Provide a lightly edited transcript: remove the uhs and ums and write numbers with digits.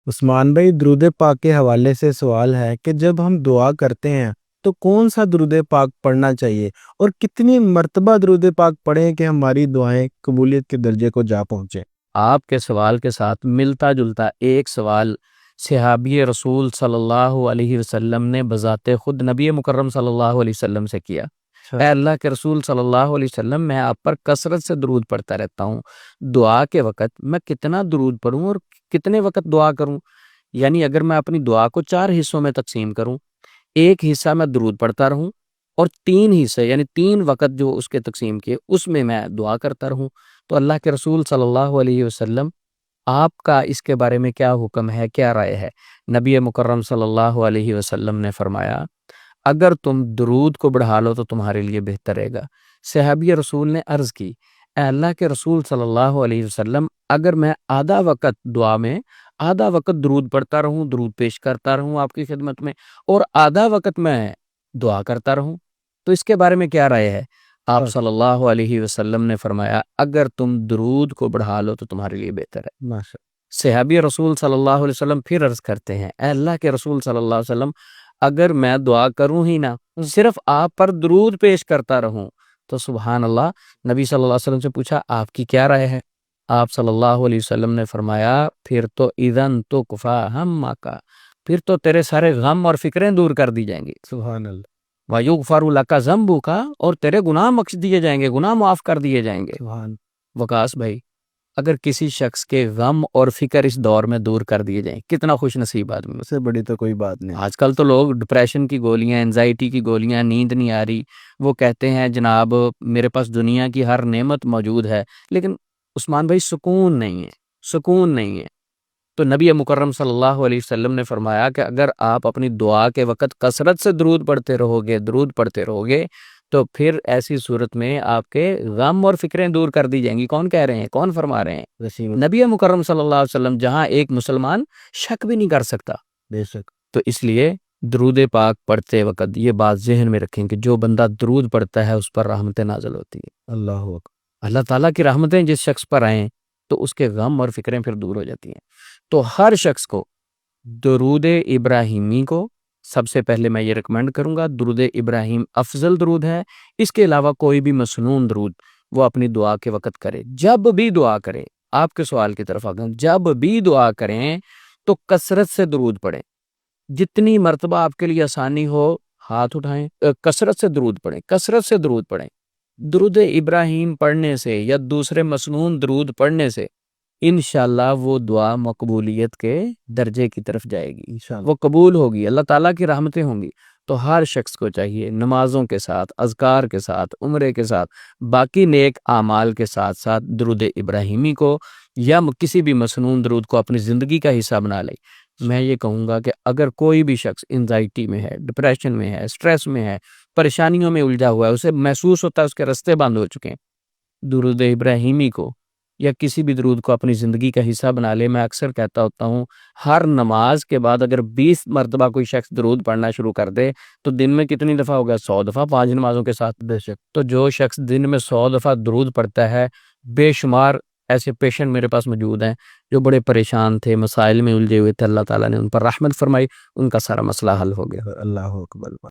عثمان بھائی، درود پاک کے حوالے سے سوال ہے کہ جب ہم دعا کرتے ہیں تو کون سا درود پاک پڑھنا چاہیے اور کتنی مرتبہ درود پاک پڑھیں کہ ہماری دعائیں قبولیت کے درجے کو جا پہنچے؟ آپ کے سوال کے ساتھ ملتا جلتا ایک سوال صحابی رسول صلی اللہ علیہ وسلم نے بذات خود نبی مکرم صلی اللہ علیہ وسلم سے کیا۔ اے اللہ کے رسول صلی اللہ علیہ وسلم، میں آپ پر کثرت سے درود پڑھتا رہتا ہوں، دعا کے وقت میں کتنا درود پڑھوں اور کتنے وقت دعا کروں؟ یعنی اگر میں اپنی دعا کو 4 حصوں میں تقسیم کروں، ایک حصہ میں درود پڑھتا رہوں اور 3 حصے یعنی 3 وقت جو اس کے تقسیم کیے اس میں دعا کرتا رہوں، تو اللہ کے رسول صلی اللہ علیہ وسلم آپ کا اس کے بارے میں کیا حکم ہے، کیا رائے ہے؟ نبی مکرم صلی اللہ علیہ وسلم نے فرمایا، اگر تم درود کو بڑھا لو تو تمہارے لیے بہتر رہے گا۔ صحابی رسول نے عرض کی، اے اللہ کے رسول صلی اللہ علیہ وسلم، اگر میں آدھا وقت دعا میں آدھا وقت درود پڑھتا رہوں، درود پیش کرتا رہوں آپ کی خدمت میں، اور آدھا وقت میں دعا کرتا رہوں، تو اس کے بارے میں کیا رائے ہے؟ آپ صلی اللہ علیہ وسلم نے فرمایا، اگر تم درود کو بڑھا لو تو تمہارے لیے بہتر ہے۔ ماشاء صحابی رسول صلی اللہ علیہ وسلم پھر عرض کرتے ہیں، اے اللہ کے رسول صلی اللہ علیہ وسلم، اگر میں دعا کروں ہی نہ، صرف آپ پر درود پیش کرتا رہوں تو سبحان اللہ۔ نبی صلی اللہ علیہ وسلم سے پوچھا، آپ کی کیا رائے ہے؟ آپ صلی اللہ علیہ وسلم نے فرمایا، پھر تو اذن تو کفا ہم کا، پھر تو تیرے سارے غم اور فکریں دور کر دی جائیں گی۔ سبحان اللہ، وَيُغْفَرُ لَكَ ذَنْبُكَ، اور تیرے گناہ بخش دیے جائیں گے، گناہ معاف کر دیے جائیں گے۔ سبحان وکاس بھائی، اگر کسی شخص کے غم اور فکر اس دور میں دور کر دیے جائیں، کتنا خوش نصیب آدمی اس سے بڑی تو کوئی بات نہیں۔ آج کل تو لوگ ڈپریشن کی گولیاں، انزائٹی کی گولیاں، نیند نہیں آ رہی، وہ کہتے ہیں جناب میرے پاس دنیا کی ہر نعمت موجود ہے، لیکن عثمان بھائی سکون نہیں ہے، سکون نہیں ہے۔ تو نبی مکرم صلی اللہ علیہ وسلم نے فرمایا کہ اگر آپ اپنی دعا کے وقت کثرت سے درود پڑھتے رہو گے تو پھر ایسی صورت میں آپ کے غم اور فکریں دور کر دی جائیں گی۔ کون کہہ رہے ہیں؟ کون فرما رہے ہیں؟ نبی مکرم صلی اللہ علیہ وسلم، جہاں ایک مسلمان شک بھی نہیں کر سکتا۔ بے شک۔ تو اس لیے درود پاک پڑھتے وقت یہ بات ذہن میں رکھیں کہ جو بندہ درود پڑھتا ہے اس پر رحمتیں نازل ہوتی ہیں۔ اللہ اکبر۔ اللہ تعالیٰ کی رحمتیں جس شخص پر آئیں تو اس کے غم اور فکریں پھر دور ہو جاتی ہیں۔ تو ہر شخص کو درود ابراہیمی کو سب سے پہلے میں یہ ریکمینڈ کروں گا، درود ابراہیم افضل درود ہے۔ اس کے علاوہ کوئی بھی مسنون درود وہ اپنی دعا کے وقت کرے، جب بھی دعا کرے۔ آپ کے سوال کی طرف آگے، جب بھی دعا کریں تو کثرت سے درود پڑھیں، جتنی مرتبہ آپ کے لیے آسانی ہو ہاتھ اٹھائیں، کثرت سے درود پڑھیں، کثرت سے درود پڑھیں۔ درود ابراہیم پڑھنے سے یا دوسرے مسنون درود پڑھنے سے انشاءاللہ وہ دعا مقبولیت کے درجے کی طرف جائے گی، انشاءاللہ وہ قبول ہوگی، اللہ تعالیٰ کی رحمتیں ہوں گی۔ تو ہر شخص کو چاہیے نمازوں کے ساتھ، اذکار کے ساتھ، عمرے کے ساتھ، باقی نیک اعمال کے ساتھ ساتھ درود ابراہیمی کو یا کسی بھی مسنون درود کو اپنی زندگی کا حصہ بنا لے۔ میں یہ کہوں گا کہ اگر کوئی بھی شخص انزائٹی میں ہے، ڈپریشن میں ہے، سٹریس میں ہے، پریشانیوں میں الجھا ہوا ہے، اسے محسوس ہوتا ہے اس کے راستے بند ہو چکے ہیں، درود ابراہیمی کو یا کسی بھی درود کو اپنی زندگی کا حصہ بنا لے۔ میں اکثر کہتا ہوتا ہوں، ہر نماز کے بعد اگر 20 مرتبہ کوئی شخص درود پڑھنا شروع کر دے تو دن میں کتنی دفعہ ہوگا؟ 100 دفعہ، 5 نمازوں کے ساتھ۔ بے شک۔ تو جو شخص دن میں 100 دفعہ درود پڑھتا ہے، بے شمار ایسے پیشنٹ میرے پاس موجود ہیں جو بڑے پریشان تھے، مسائل میں الجھے ہوئے تھے، اللہ تعالیٰ نے ان پر رحمت فرمائی، ان کا سارا مسئلہ حل ہو گیا۔ اللہ اکبر۔